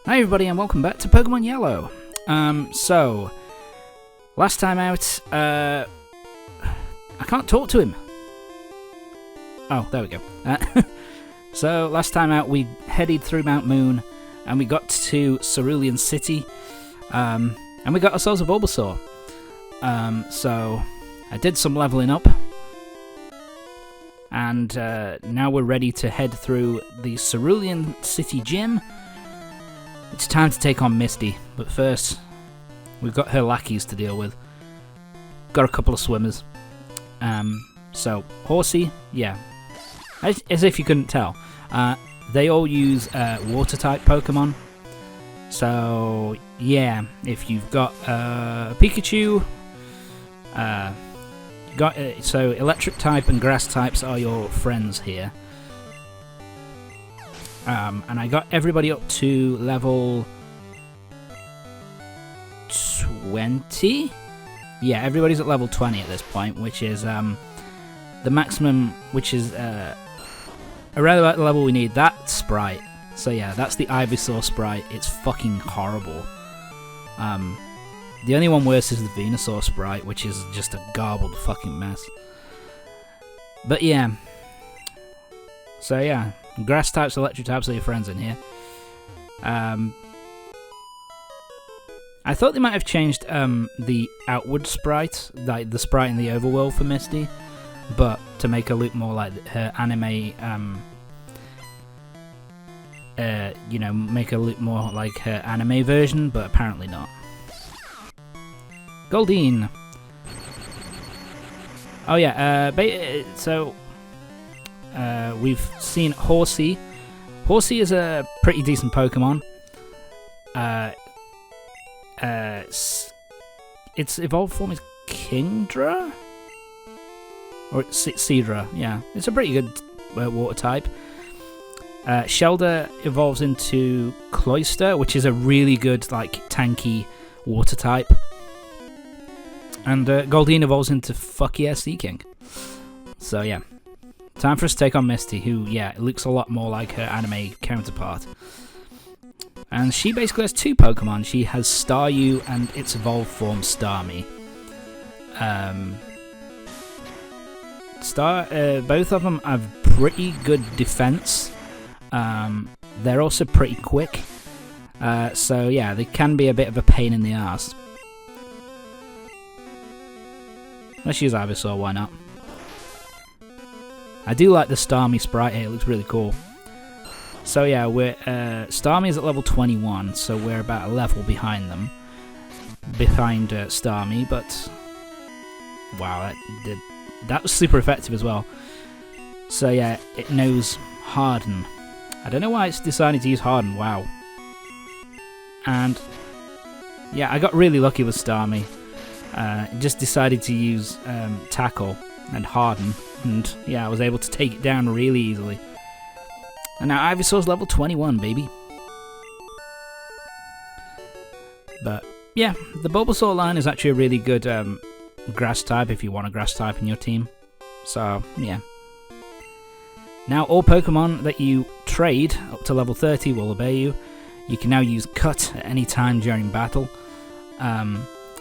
Hi everybody and welcome back to Pokemon Yellow. So last time out, I can't talk to him. Oh, there we go. So last time out we headed through Mount Moon and we got to Cerulean City, and we got ourselves a Bulbasaur. So I did some leveling up, and now we're ready to head through the Cerulean City Gym. It's time to take on Misty, but first, we've got her lackeys to deal with. Got a couple of swimmers. So, Horsey, yeah. As if you couldn't tell. They all use water-type Pokemon. So, yeah, if you've got Pikachu, so electric type and grass types are your friends here. And I got everybody up to level 20? Yeah, everybody's at level 20 at this point, which is the maximum, which is around about the level we need. That sprite. So yeah, that's the Ivysaur sprite. It's fucking horrible. The only one worse is the Venusaur sprite, which is just a garbled fucking mess. But yeah. So yeah. Grass types, electric types are your friends in here. I thought they might have changed the outward sprite, like the sprite in the overworld for Misty, but to make her look more like her anime, make her look more like her anime version, but apparently not. Goldeen. Oh yeah, so we've seen Horsey. Horsey is a pretty decent Pokemon. Its evolved form is Kingdra? Or Seadra, yeah. It's a pretty good water type. Shelder evolves into Cloyster, which is a really good, like, tanky water type. And Goldeen evolves into Fuck Yeah Seaking. So, yeah. Time for us to take on Misty, who, yeah, looks a lot more like her anime counterpart. And she basically has two Pokemon. She has Staryu and its evolved form, Starmie. Both of them have pretty good defense. They're also pretty quick. So, yeah, they can be a bit of a pain in the arse. Let's use Ivysaur, why not? I do like the Starmie sprite here, it looks really cool. So yeah, Starmie's at level 21, so we're about a level behind them. Behind Starmie, but wow, that was super effective as well. So yeah, it knows Harden. I don't know why it's decided to use Harden, wow. And yeah, I got really lucky with Starmie. It just decided to use Tackle and Harden. And yeah, I was able to take it down really easily. And now Ivysaur's level 21, baby. But yeah, the Bulbasaur line is actually a really good grass type if you want a grass type in your team. So yeah. Now all Pokemon that you trade up to level 30 will obey you. You can now use Cut at any time during battle.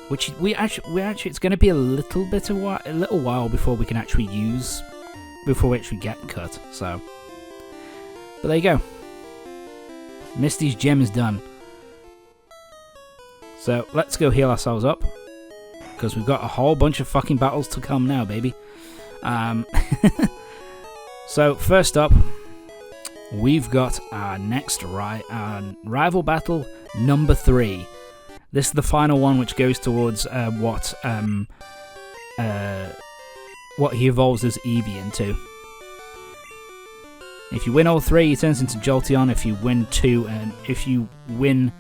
Which we actually it's going to be a little while before we can actually use, before we actually get Cut. So, but there you go. Misty's gym is done. So let's go heal ourselves up, because we've got a whole bunch of fucking battles to come now, baby. So first up, we've got our next rival battle number 3. This is the final one, which goes towards what he evolves as Eevee into. If you win all 3, he turns into Jolteon. If you win 2, and if you win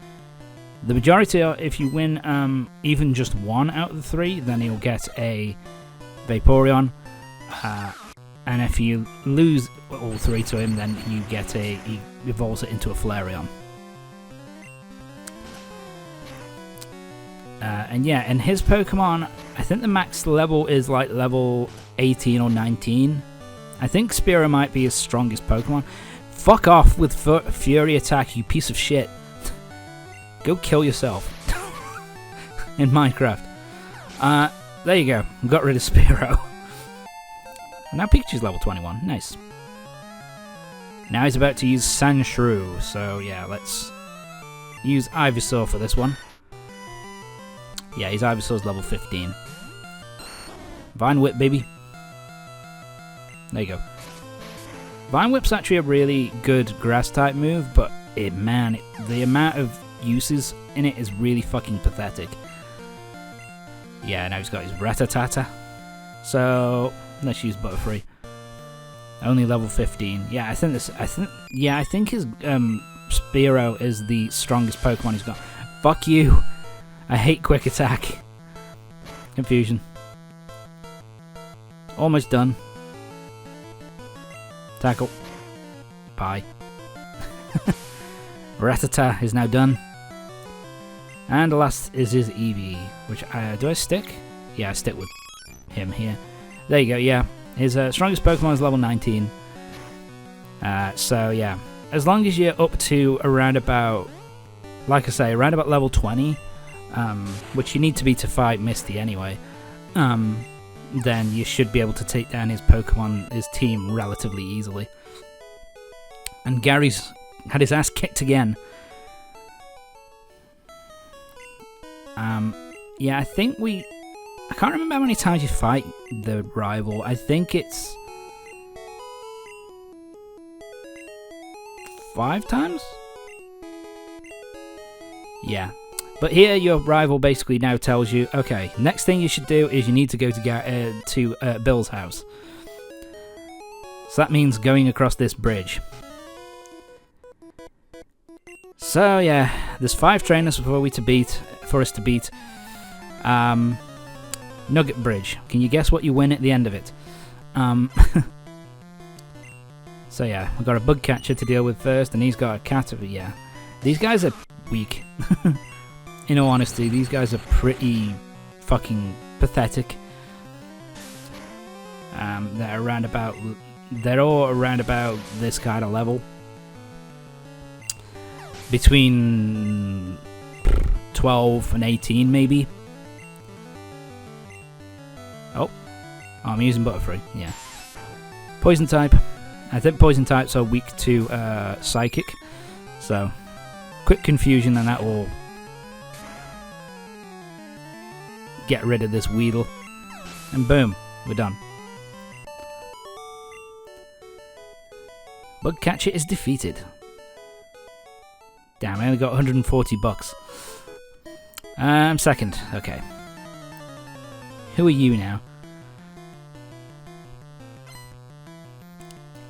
the majority, if you win even just 1 out of the 3, then he'll get a Vaporeon. And if you lose all 3 to him, then he evolves it into a Flareon. And yeah, and his Pokemon, I think the max level is like level 18 or 19. I think Spearow might be his strongest Pokemon. Fuck off with Fury Attack, you piece of shit. Go kill yourself. In Minecraft. There you go. Got rid of Spearow. Now Pikachu's level 21. Nice. Now he's about to use Sandshrew. So yeah, let's use Ivysaur for this one. Yeah, his Ivysaur's level 15. Vine Whip, baby. There you go. Vine Whip's actually a really good grass-type move, but the amount of uses in it is really fucking pathetic. Yeah, now he's got his Rattata. So let's use Butterfree. Only level 15. Yeah, I think his Spearow is the strongest Pokemon he's got. Fuck you. I hate Quick Attack. Confusion. Almost done. Tackle. Bye. Rattata is now done. And the last is his Eevee, which do I stick? Yeah, I stick with him here. There you go, yeah. His strongest Pokemon is level 19. So yeah, as long as you're up to around about, like I say, around about level 20, which you need to be to fight Misty anyway, then you should be able to take down his Pokemon, his team, relatively easily. And Gary's had his ass kicked again. Yeah, I think I can't remember how many times you fight the rival. I think it's 5 times? Yeah. But here your rival basically now tells you, okay, next thing you should do is you need to go to Bill's house. So that means going across this bridge. So yeah, there's 5 trainers for us to beat. Nugget Bridge. Can you guess what you win at the end of it? So yeah, we've got a bug catcher to deal with first, and he's got a cat. Yeah, these guys are weak. In all honesty, these guys are pretty fucking pathetic. They're all around about this kind of level. Between 12 and 18 maybe. Oh, I'm using Butterfree, yeah. Poison type. I think poison types are weak to psychic. So, quick confusion and that will get rid of this Weedle. And boom, we're done. Bugcatcher is defeated. Damn, I only got 140 bucks. I'm second. Okay. Who are you now?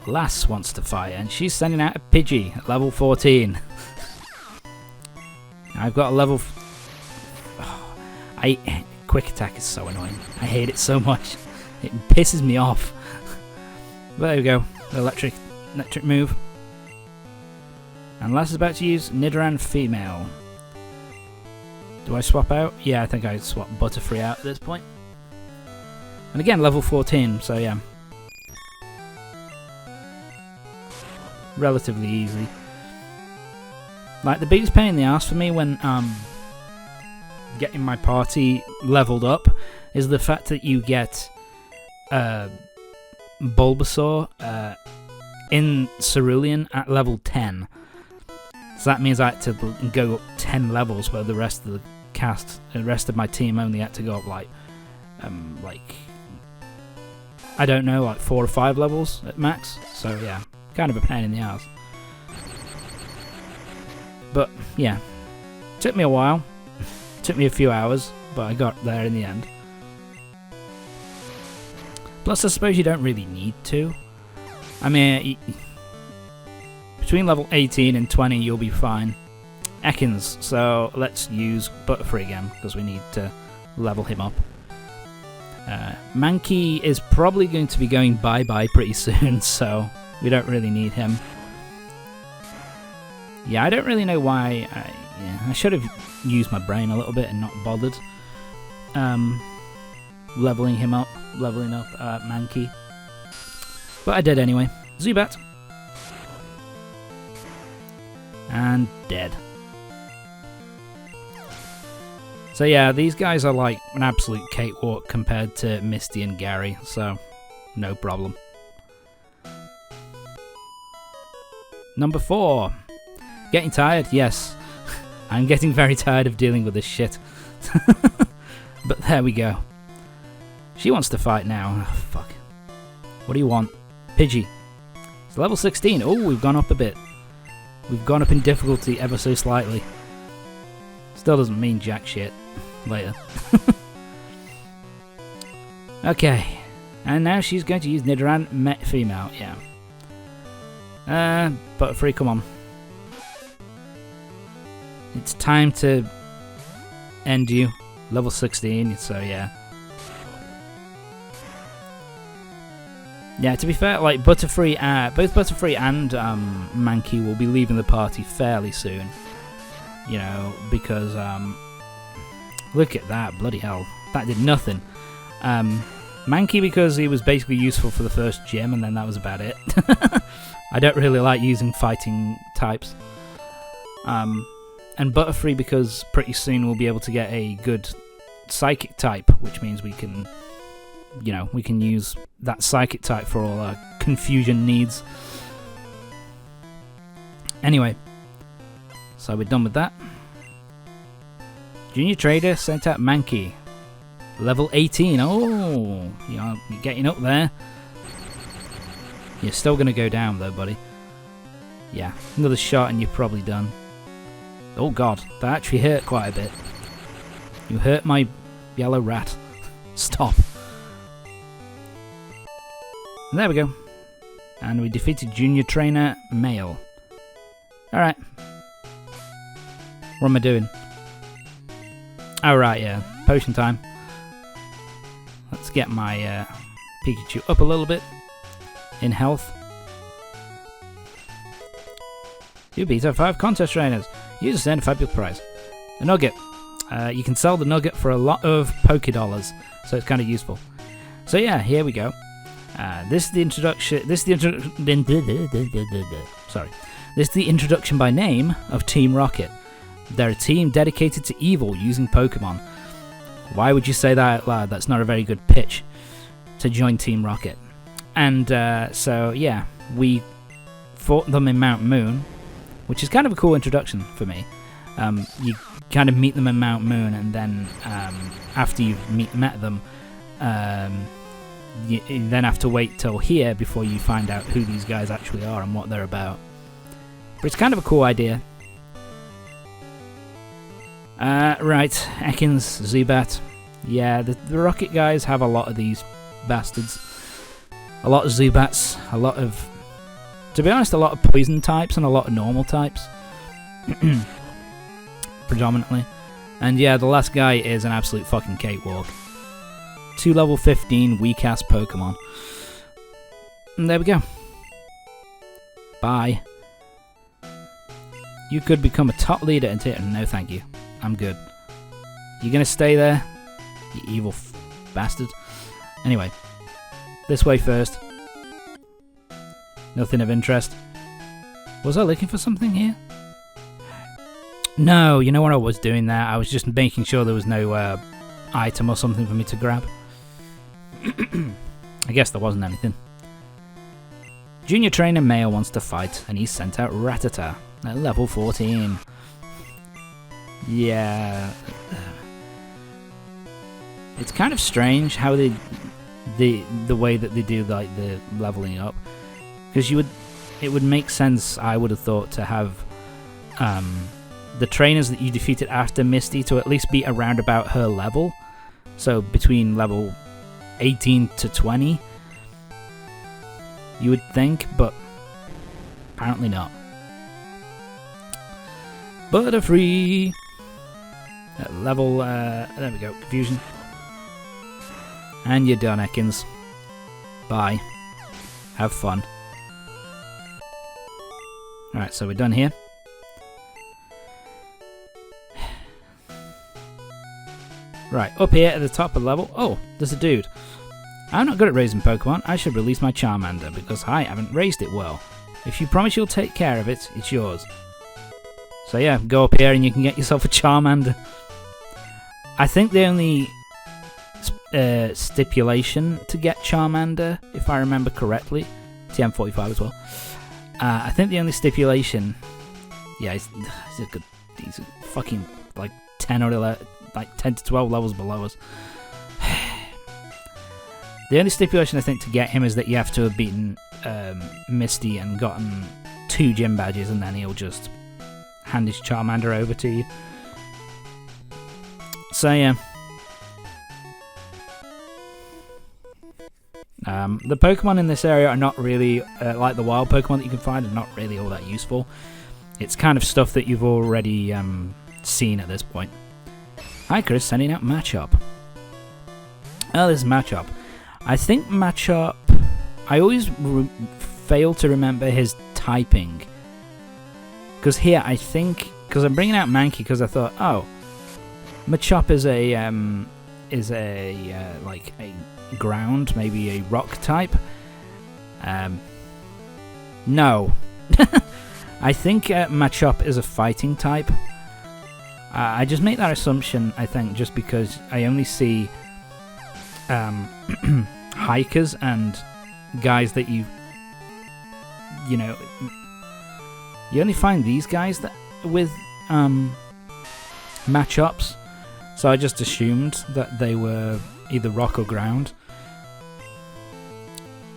Lass wants to fight, and she's sending out a Pidgey at level 14. I've got a level... Quick Attack is so annoying. I hate it so much. It pisses me off. But there we go. The electric move. And Lass is about to use Nidoran Female. Do I swap out? Yeah, I think I swap Butterfree out at this point. And again, level 14, so yeah. Relatively easy. Like, the biggest pain in the ass for me when getting my party leveled up is the fact that you get Bulbasaur in Cerulean at level 10. So that means I had to go up 10 levels, where the rest of the rest of my team only had to go up like I don't know, like 4 or 5 levels at max. So yeah, kind of a pain in the ass. But yeah, took me a while, took me a few hours, but I got there in the end. Plus, I suppose you don't really need to. I mean, between level 18 and 20, you'll be fine. Ekans, so let's use Butterfree again, because we need to level him up. Mankey is probably going to be going bye-bye pretty soon, so we don't really need him. Yeah, I don't really know why. I should have used my brain a little bit and not bothered leveling up Mankey. But I did anyway. Zubat. And dead. So yeah, these guys are like an absolute cakewalk compared to Misty and Gary, so no problem. Number 4. Getting tired? Yes. I'm getting very tired of dealing with this shit. But there we go. She wants to fight now. Oh, fuck. What do you want? Pidgey. It's level 16. Oh, we've gone up a bit. We've gone up in difficulty ever so slightly. Still doesn't mean jack shit. Later. Okay. And now she's going to use Nidoran Met Female. Yeah. Butterfree, come on. It's time to end you. Level 16, so yeah. Yeah, to be fair, like Butterfree, both Butterfree and Mankey will be leaving the party fairly soon. You know, because look at that, bloody hell, that did nothing. Mankey because he was basically useful for the first gym, and then that was about it. I don't really like using fighting types. And Butterfree because pretty soon we'll be able to get a good Psychic type, which means we can, you know, we can use that Psychic type for all our confusion needs. Anyway, so we're done with that. Junior Trader sent out Mankey. Level 18. Oh, you're getting up there. You're still going to go down though, buddy. Yeah, another shot and you're probably done. Oh god, that actually hurt quite a bit. You hurt my yellow rat. Stop. And there we go. And we defeated Junior Trainer Male. Alright. What am I doing? Oh right, yeah. Potion time. Let's get my Pikachu up a little bit in health. You beat our 5 contest trainers. You just earned a fabulous prize. A nugget. You can sell the nugget for a lot of Pokédollars, so it's kind of useful. So yeah, here we go. This is the introduction. Sorry. This is the introduction by name of Team Rocket. They're a team dedicated to evil using Pokemon. Why would you say that out loud? That's not a very good pitch to join Team Rocket. And so yeah, we fought them in Mount Moon, which is kind of a cool introduction for me. You kind of meet them in Mount Moon, and then after you've met them, you then have to wait till here before you find out who these guys actually are and what they're about. But it's kind of a cool idea. Right, Ekans, Zubat. Yeah, the Rocket guys have a lot of these bastards. A lot of Zubats, a lot of... To be honest, a lot of poison types and a lot of normal types. Predominantly. And yeah, the last guy is an absolute fucking cakewalk. 2 level 15 weak-ass Pokemon. And there we go. Bye. You could become a top leader and no thank you. I'm good. You gonna stay there? You evil bastard. Anyway. This way first. Nothing of interest. Was I looking for something here? No, you know what I was doing there? I was just making sure there was no item or something for me to grab. I guess there wasn't anything. Junior Trainer Male wants to fight, and he's sent out Rattata at level 14. Yeah. It's kind of strange how the way that they do like the leveling up, because it would make sense, I would have thought, to have the trainers that you defeated after Misty to at least be around about her level, so between level 18 to 20, you would think, but apparently not. Butterfree at level there we go, confusion. And you're done, Ekans. Bye. Have fun. Alright, so we're done here. Right, up here at the top of the level. Oh, there's a dude. I'm not good at raising Pokemon. I should release my Charmander because I haven't raised it well. If you promise you'll take care of it, it's yours. So yeah, go up here and you can get yourself a Charmander. I think the only stipulation to get Charmander, if I remember correctly, TM45 as well. I think the only stipulation, yeah, he's a fucking like 10 or 11, like 10 to 12 levels below us. The only stipulation I think to get him is that you have to have beaten Misty and gotten 2 gym badges, and then he'll just hand his Charmander over to you. So yeah. The Pokemon in this area are not really, like the wild Pokemon that you can find, are not really all that useful. It's kind of stuff that you've already seen at this point. Hi Chris, sending out Machop. Oh, this is Machop. I think Machop... I always fail to remember his typing. Because here, I think... Because I'm bringing out Mankey because I thought, oh, Machop is like a ground, maybe a rock type. No. I think Machop is a fighting type. I just make that assumption, I think, just because I only see hikers and guys that you know, you only find these guys that with Machops, so I just assumed that they were either rock or ground.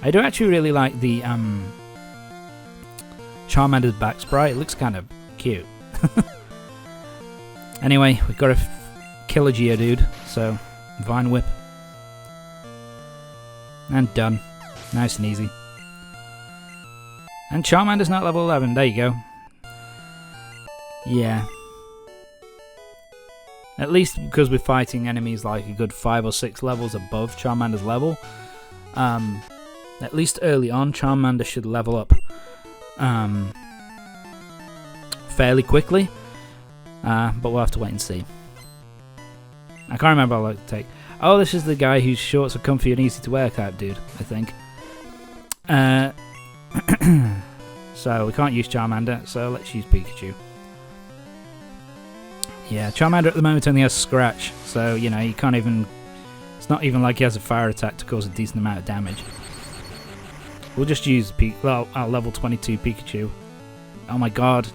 I do actually really like the Charmander's back sprite. It looks kind of cute. Anyway, we've got to kill a Geodude, so Vine Whip. And done. Nice and easy. And Charmander's not level 11. There you go. Yeah. At least because we're fighting enemies like a good 5 or 6 levels above Charmander's level. At least early on, Charmander should level up fairly quickly. But we'll have to wait and see. I can't remember how long it take. Oh, this is the guy whose shorts are comfy and easy to wear type dude, I think. So we can't use Charmander, so let's use Pikachu. Yeah, Charmander at the moment only has Scratch, so, you know, you can't even... It's not even like he has a fire attack to cause a decent amount of damage. We'll just use our level 22 Pikachu. Oh my god.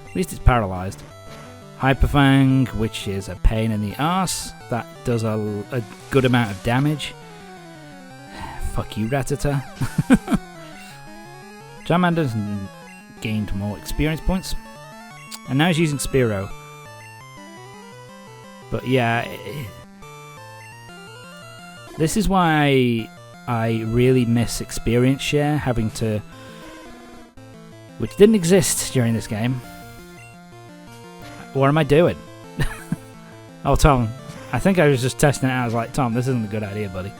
At least it's paralyzed. Hyper Fang, which is a pain in the arse. That does a good amount of damage. Fuck you, Rattata. Charmander's gained more experience points. And now he's using Spearow. But yeah, this is why I really miss experience share, having to... Which didn't exist during this game. What am I doing? Oh, Tom. I think I was just testing it out. I was like, Tom, this isn't a good idea, buddy.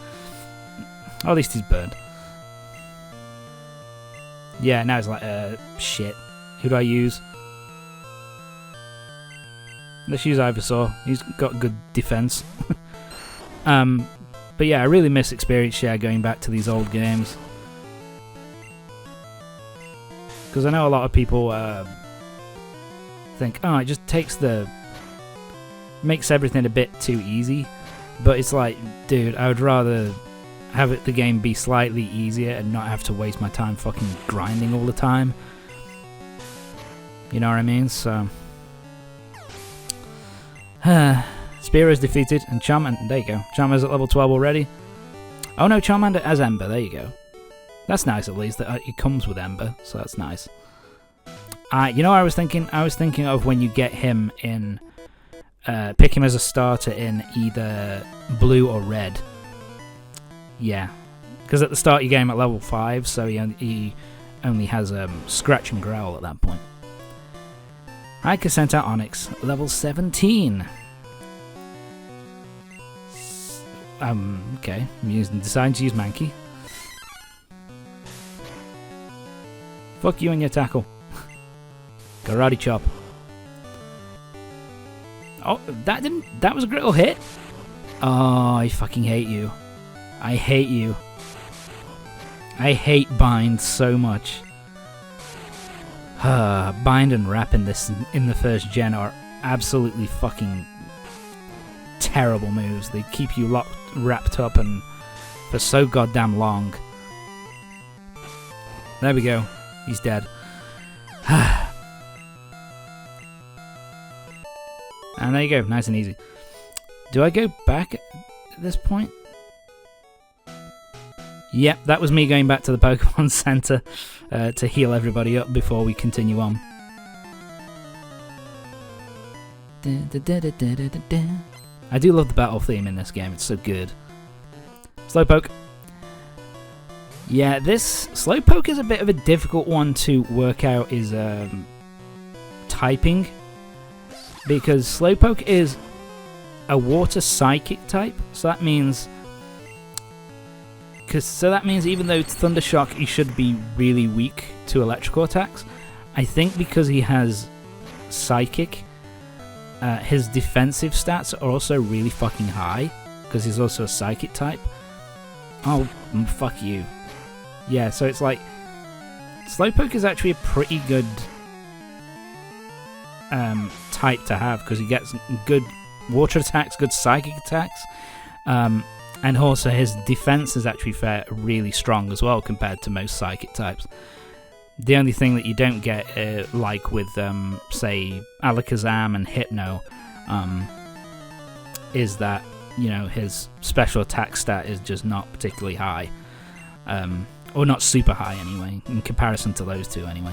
Oh, at least he's burned. Yeah, now it's like, shit. Who do I use? Let's use Ivysaur. He's got good defense. But yeah, I really miss experience share going back to these old games. Because I know a lot of people think, oh, it just makes everything a bit too easy. But it's like, dude, I would rather have the game be slightly easier and not have to waste my time fucking grinding all the time. You know what I mean? So... Spearow's defeated, and Charmander... There you go. Charmander's at level 12 already. Oh no, Charmander has Ember. There you go. That's nice, at least, that it comes with Ember, so that's nice. You know what I was thinking? I was thinking of when you get him in... pick him as a starter in either blue or red. Yeah. Because at the start you get him at level 5, so he only has Scratch and Growl at that point. Hiker sent out Onyx, level 17. Okay, I'm deciding to use Mankey. Fuck you and your tackle. Karate chop. Oh, that was a critical hit? Oh, I fucking hate you. I hate you. I hate Bind so much. Bind and Wrap in the first gen are absolutely fucking terrible moves. They keep you wrapped up and for so goddamn long. There we go. He's dead. And there you go. Nice and easy. Do I go back at this point? Yep, that was me going back to the Pokemon Center to heal everybody up before we continue on. I do love the battle theme in this game. It's so good. Slowpoke. Yeah, this Slowpoke is a bit of a difficult one to work out his typing, because Slowpoke is a water psychic type, so that means even though it's Thunder Shock, he should be really weak to electrical attacks. I think because he has Psychic, his defensive stats are also really fucking high, because he's also a Psychic type. Oh, fuck you. Yeah, so it's like Slowpoke is actually a pretty good type to have, because he gets good water attacks, good psychic attacks, and also his defense is actually really strong as well compared to most psychic types. The only thing that you don't get, like with say Alakazam and Hypno, is that, you know, his special attack stat is just not particularly high, or not super high anyway, in comparison to those two anyway.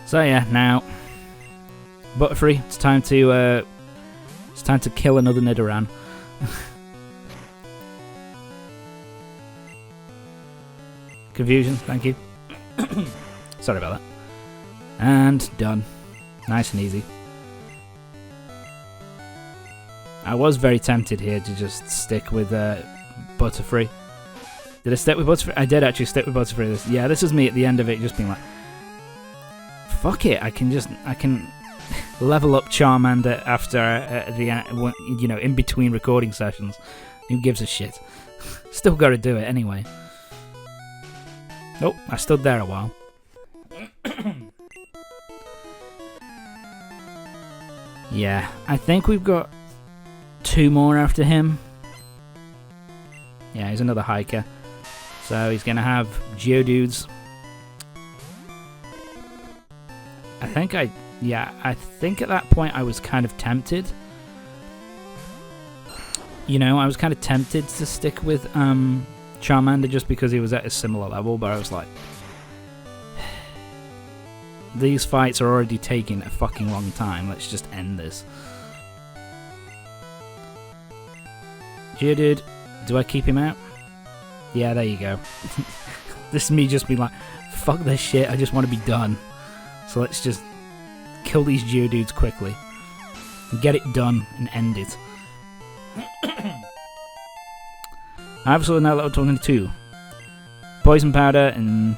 So yeah, now Butterfree, it's time to kill another Nidoran. Confusion, thank you. Sorry about that. And done. Nice and easy. I was very tempted here to just stick with Butterfree. Did I stick with Butterfree? I did actually stick with Butterfree. Yeah, this is me at the end of it, just being like, fuck it, I can level up Charmander after you know, in between recording sessions. Who gives a shit? Still got to do it anyway. Nope, I stood there a while. Yeah, I think we've got 2 more after him. Yeah, he's another hiker. So he's going to have Geodudes. I think at that point I was kind of tempted. You know, I was kind of tempted to stick with Charmander just because he was at a similar level, but I was like, these fights are already taking a fucking long time, let's just end this. Geodude, do I keep him out? Yeah, there you go. This is me just being like, fuck this shit, I just want to be done. So let's just kill these Geodudes quickly. And get it done and end it. I also now level 22. Poison Powder, and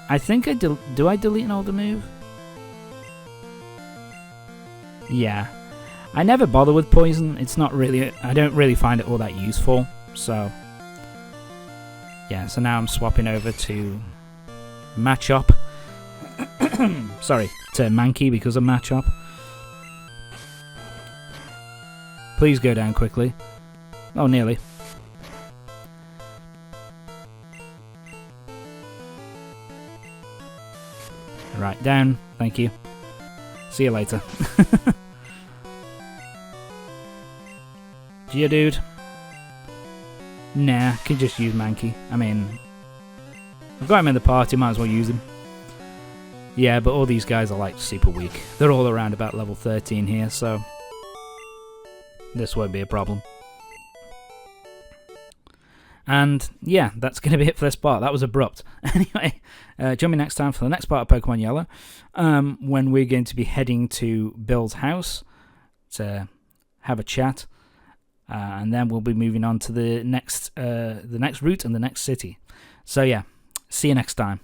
I think do I delete an older move? Yeah. I never bother with Poison. It's not really, I don't really find it all that useful. So yeah, so now I'm swapping over to Machop. Sorry, to Mankey because of Machop. Please go down quickly. Oh, nearly. Right, down. Thank you. See you later. Geodude. Nah, can just use Mankey. I mean, I've got him in the party, might as well use him. Yeah, but all these guys are like super weak. They're all around about level 13 here, so this won't be a problem. And yeah, that's going to be it for this part. That was abrupt. Anyway, join me next time for the next part of Pokemon Yellow, when we're going to be heading to Bill's house to have a chat, and then we'll be moving on to the next route and the next city. So yeah, see you next time.